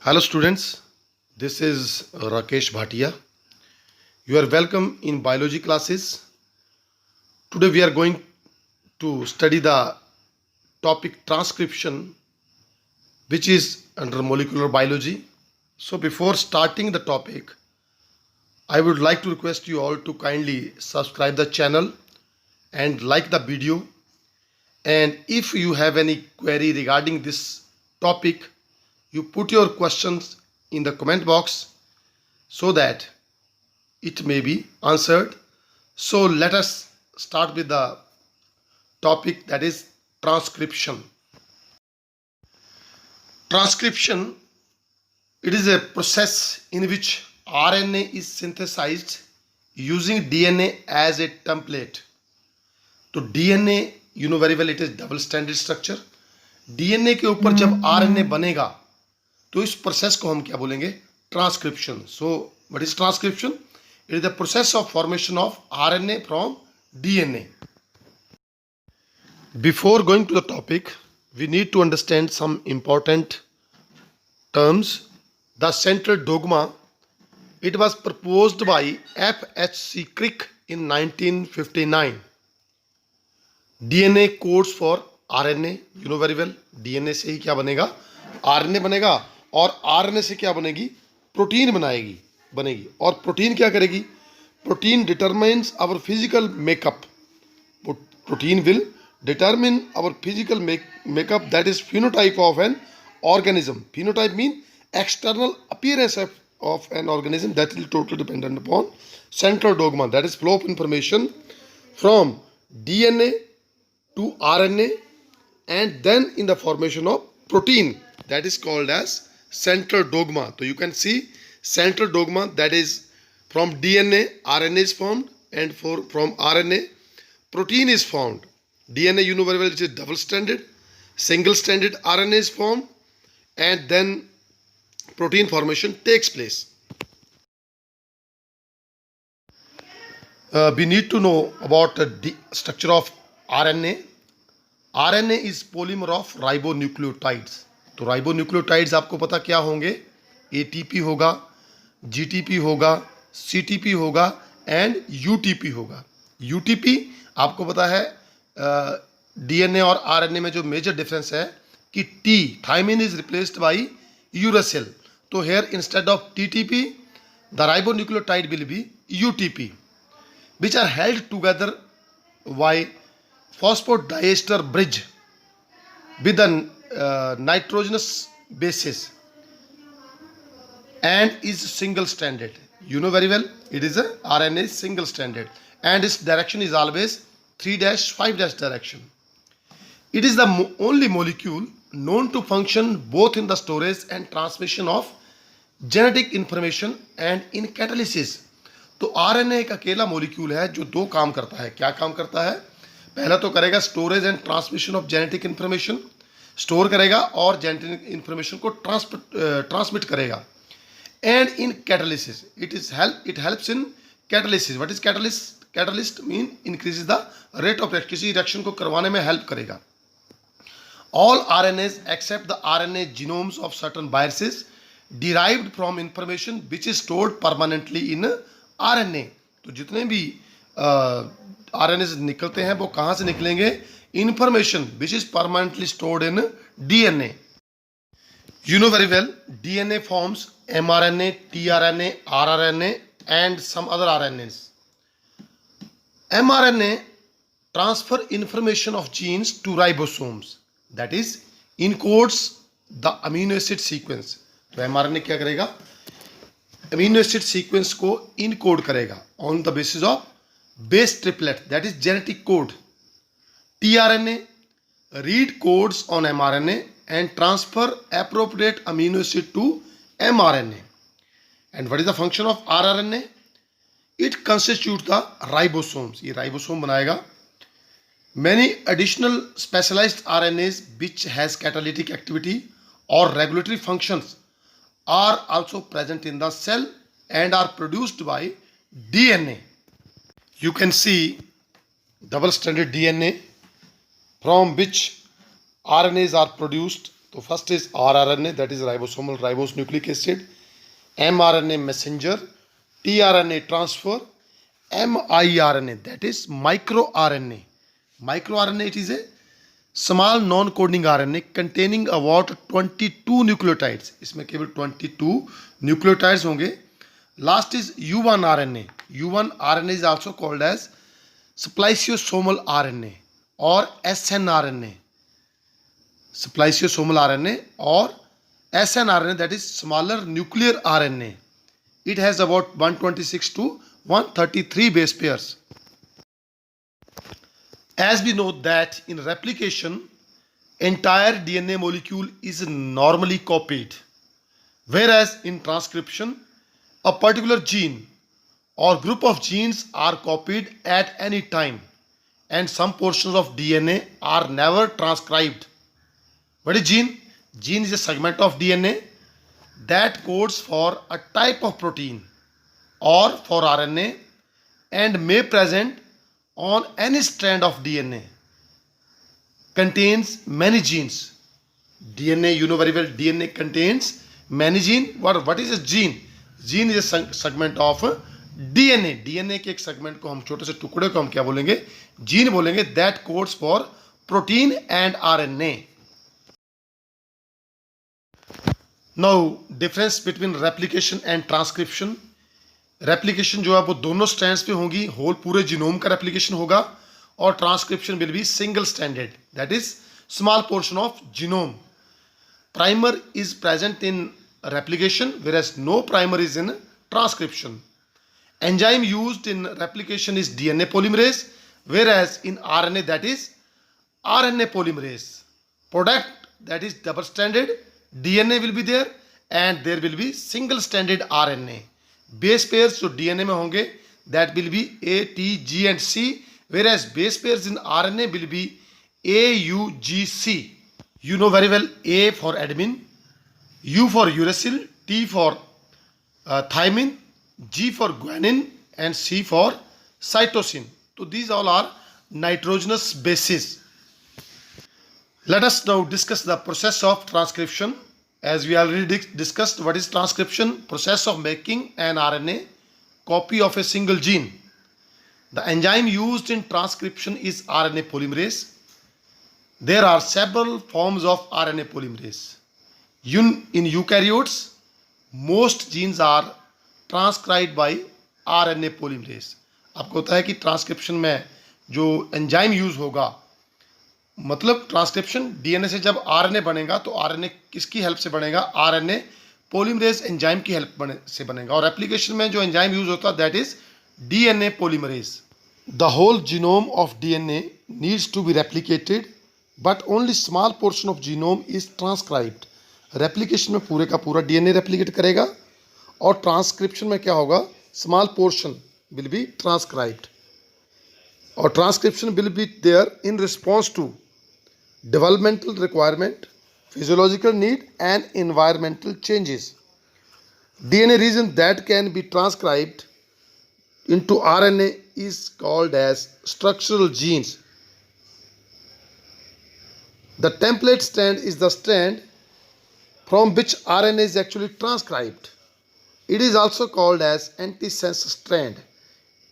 Hello students, this is Rakesh Bhatia. You are welcome in biology classes. Today we are going to study the topic transcription, which is under molecular biology. So before starting the topic, I would like to request you all to kindly subscribe the channel and like the video. And if you have any query regarding this topic, you put your questions in the comment box so that it may be answered. So let us start with the topic, that is transcription. Transcription, it is a process in which RNA is synthesized using DNA as a template. तो DNA you know very well it is double stranded structure. DNA के ऊपर जब RNA बनेगा तो इस process को हम क्या बोलेंगे? Transcription. So what is transcription? It is the process of formation of RNA from DNA. Before going to the topic, we need to understand some important terms. The central dogma, it was proposed by F.H.C. Crick in 1959. DNA codes for RNA, you know very well. DNA से ही क्या बनेगा? RNA बनेगा और RNA से क्या बनेगी? Protein बनेगी और प्रोटीन क्या करेगी? Protein determines our physical makeup. Protein will determine our physical makeup, that is phenotype of an organism. Phenotype mean external appearance of an organism, that will totally dependent upon central dogma, that is flow of information from DNA to RNA and then in the formation of protein, that is called as central dogma. So you can see central dogma, that is from DNA RNA is formed and from RNA protein is formed. DNA you know very well it is double stranded, single stranded RNA is formed and then protein formation takes place. We need to know about the structure of RNA. RNA is polymer of ribonucleotides. तो ribonucleotides आपको पता क्या होंगे? ATP होगा, GTP होगा, CTP होगा and UTP होगा. UTP आपको पता है डीएनए और आरएनए में जो मेजर डिफरेंस है कि T thymine is replaced by uracil. तो here instead of TTP the ribonucleotide will be UTP which are held together by phosphodiester bridge with a nitrogenous bases and is single stranded. You know very well it is a RNA single stranded and its direction is always 3-5 direction. It is the only molecule known to function both in the storage and transmission of genetic information and in catalysis. तो RNA एक अकेला molecule है जो दो काम करता है. क्या काम करता है? पहला तो करेगा storage and transmission of genetic information, store करेगा और जेनेटिक इंफॉर्मेशन को ट्रांसमिट करेगा. And in catalysis it helps in catalysis. What is catalyst? Catalyst mean increases the rate of reaction, किसी रिएक्शन को करवाने में हेल्प करेगा. All RNAs except the RNA genomes of certain viruses derived from information which is stored permanently in RNA. तो जितने भी RNA निकलते हैं वो कहां से निकलेंगे? Information which is permanently stored in DNA. You know very well DNA forms mRNA, tRNA, rRNA and some other RNAs. mRNA transfer information of genes to ribosomes, that is encodes the amino acid sequence. तो mRNA क्या करेगा? Amino acid sequence को encode करेगा on the basis of base triplet, that is genetic code. tRNA read codes on mRNA and transfer appropriate amino acid to mRNA. And what is the function of rRNA? It constitutes the ribosomes. ये ribosome बनाएगा. Many additional specialized RNAs which has catalytic activity or regulatory functions are also present in the cell and are produced by DNA. You can see double stranded DNA from which RNAs are produced तो first is rRNA, that is ribosomal ribose nucleic acid, mRNA messenger, tRNA transfer, miRNA that is micro RNA. Micro RNA, it is a small non-coding RNA containing about 22 nucleotides. इसमें केवल 22 nucleotides होंगे. Last is U1 RNA. U1 RNA is also called as spliceosomal RNA or snRNA. Spliceosomal RNA or snRNA, that is smaller nuclear RNA. It has about 126 to 133 base pairs. As we know that in replication, entire DNA molecule is normally copied, whereas in transcription, a particular gene or group of genes are copied at any time, and some portions of DNA are never transcribed. What is gene? Gene is a segment of DNA that codes for a type of protein or for RNA and may present on any strand of DNA. Contains many genes. DNA, you know very well, DNA contains many genes. What is a gene? Gene is a segment of DNA. DNA के एक segment को हम छोटे से टुकड़े को हम क्या बोलेंगे? Gene बोलेंगे. That codes for protein and RNA. Now, difference between replication and transcription. Replication जो है वो दोनों स्ट्रैंड्स पे होंगी, होल पूरे जीनोम का रेप्लिकेशन होगा, और transcription will B single stranded, that is small portion of genome. Primer is present in replication whereas no primer is in transcription. Enzyme used in replication is DNA polymerase, whereas in RNA that is RNA polymerase. Product, that is double stranded DNA will be there and there will be single stranded RNA. Base pairs जो DNA में होंगे that will be A, T, G and C, whereas base pairs in RNA will be A, U, G, C. You know very well, A for adenine, U for uracil, T for thymine, G for guanine and C for cytosine. So these all are nitrogenous bases. Let us now discuss the process of transcription. As we already discussed, what is transcription? Process of making an RNA copy of a single gene. The enzyme used in transcription is RNA polymerase. There are several forms of RNA polymerase. In eukaryotes, most genes are transcribed by RNA polymerase. आपको होता है कि transcription में जो enzyme use होगा, मतलब transcription DNA से जब आरएनए बनेगा तो आरएनए किसकी हेल्प से बनेगा? आरएनए पॉलीमरेज एंजाइम की हेल्प से बनेगा. और एप्लीकेशन में जो एंजाइम यूज होता है that is DNA polymerase. The whole genome of DNA needs to be replicated but only small portion of genome is transcribed. Replication में पूरे का पूरा डीएनए रेप्लिकेट करेगा और ट्रांसक्रिप्शन में क्या होगा? Small portion will be transcribed. और transcription will be there in response to developmental requirement, physiological need and environmental changes. DNA region that can be transcribed into RNA is called as structural genes. The template strand is the strand from which RNA is actually transcribed. It is also called as antisense strand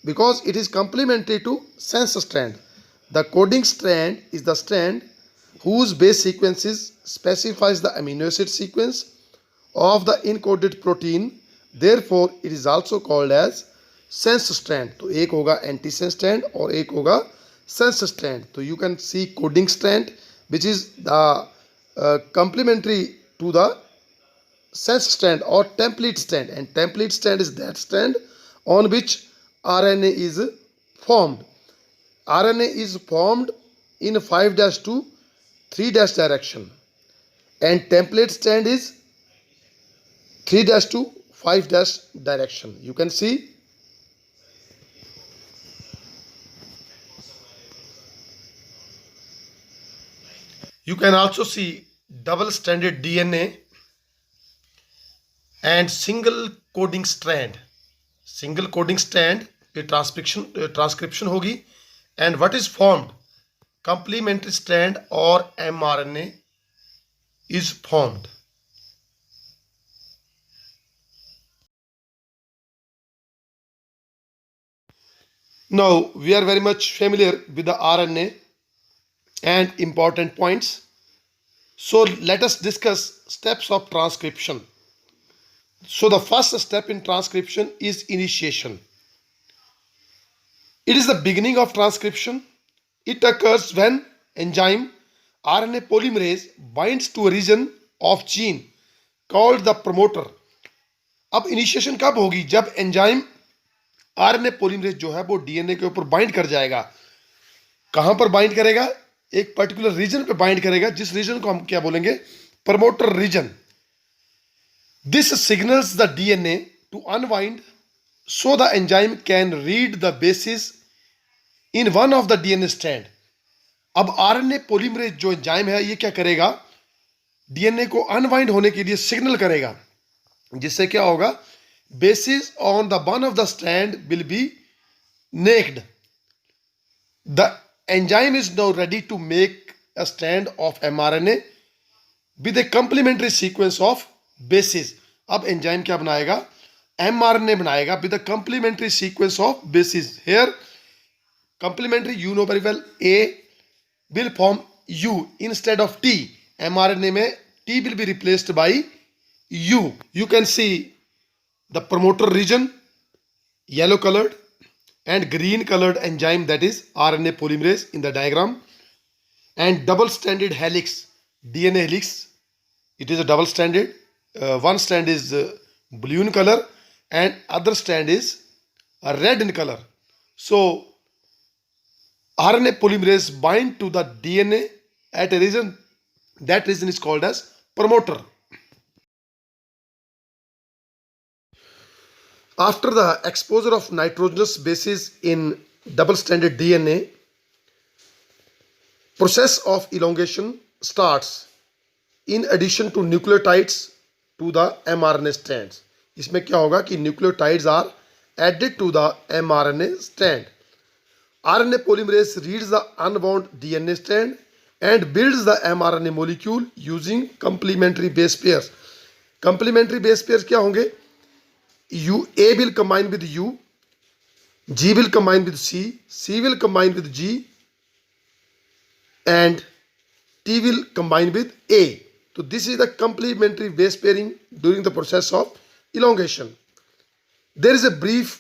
because it is complementary to sense strand. The coding strand is the strand whose base sequences specifies the amino acid sequence of the encoded protein. Therefore, it is also called as sense strand. तो एक होगा antisense strand और एक होगा sense strand. तो you can see coding strand which is the complementary to the sense strand or template strand, and template strand is that strand on which RNA is formed. RNA is formed in 5' to 3' direction and template strand is 3' to 5' direction. You can see you can also see double stranded DNA and single coding strand. Single coding strand पे transcription होगी. And what is formed? Complementary strand or mRNA is formed. Now we are very much familiar with the RNA and important points. So let us discuss steps of transcription. So the first step in transcription is initiation. It is the beginning of transcription. It occurs when enzyme RNA polymerase binds to a region of gene called the promoter. अब initiation कब होगी? जब enzyme RNA polymerase जो है वो DNA के ऊपर bind कर जाएगा. कहां पर बाइंड करेगा? एक पर्टिकुलर रीजन पे बाइंड करेगा, जिस रीजन को हम क्या बोलेंगे? Promoter region. This signals the DNA to unwind so the enzyme can read the bases in one of the DNA strand. अब आरएनए पोलीमरेज जो एंजाइम है ये क्या करेगा? डीएनए को अनवाइंड होने के लिए सिग्नल करेगा, जिससे क्या होगा? Bases on the one of the strand will be naked. The enzyme is now ready to make a strand of mRNA with a complementary sequence of bases. अब एंजाइम क्या बनाएगा? mRNA बनाएगा with a complementary sequence of bases. Here complementary, you know very well, A will form U instead of T. mRNA में T will be replaced by U. You can see the promoter region, yellow colored and green colored enzyme, that is RNA polymerase in the diagram, and double stranded helix, DNA helix. It is a double stranded. One strand is blue in color and other strand is red in color. So RNA polymerase bind to the DNA at a region. That region is called as promoter. After the exposure of nitrogenous bases in double-stranded DNA, process of elongation starts in addition to nucleotides to the mRNA strands. इसमें क्या होगा कि nucleotides are added to the mRNA strand. RNA polymerase reads the unbound DNA strand and builds the mRNA molecule using complementary base pairs. Complementary base pairs क्या होंगे? U A will combine with U, G will combine with C, C will combine with G and T will combine with A. तो this is the complementary base pairing during the process of elongation. There is a brief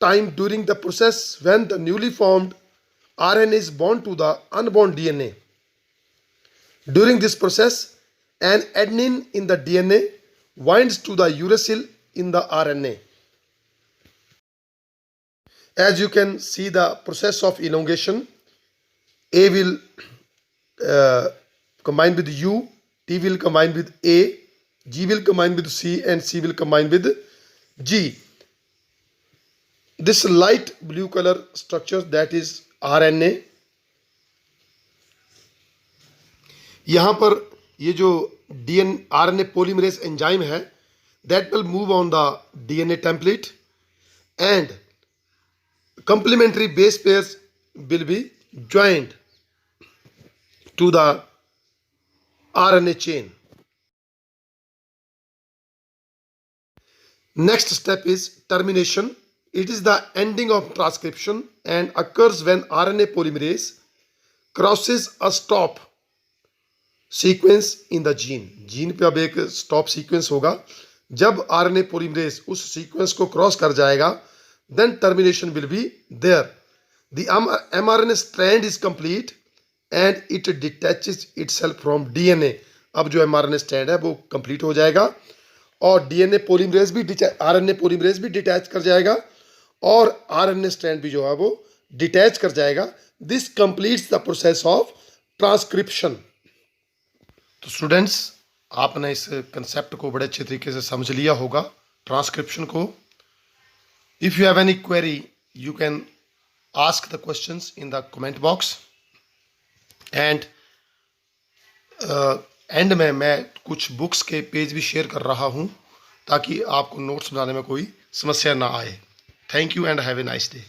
time during the process when the newly formed RNA is bound to the unbound DNA. During this process, an adenine in the DNA binds to the uracil in the RNA. As you can see the process of elongation, A will combine with U, T will combine with A, G will combine with C and C will combine with G. This light blue color structure, that is RNA. यहाँ पर ये जो RNA polymerase enzyme है, that will move on the DNA template and complementary base pairs will be joined to the RNA chain. Next step is termination. It is the ending of transcription and occurs when RNA polymerase crosses a stop sequence in the gene. Gene पे अब एक stop sequence होगा. जब RNA polymerase उस sequence को cross कर जाएगा, then termination will be there. The mRNA strand is complete and it detaches itself from DNA. अब जो mRNA strand है वो complete हो जाएगा और डीएनए पॉलीमरेज भी आरएनए पॉलीमरेज भी डिटैच कर जाएगा और आरएनए स्ट्रैंड भी जो है वो डिटैच कर जाएगा. This completes the process of transcription. तो स्टूडेंट्स, आपने इस कंसेप्ट को बड़े अच्छे तरीके से समझ लिया होगा, ट्रांसक्रिप्शन को. If you have any query you can ask the questions in the comment box. And and में मैं कुछ बुक्स के पेज भी शेयर कर रहा हूं ताकि आपको नोट्स बनाने में कोई समस्या ना आए. Thank you and have a nice day.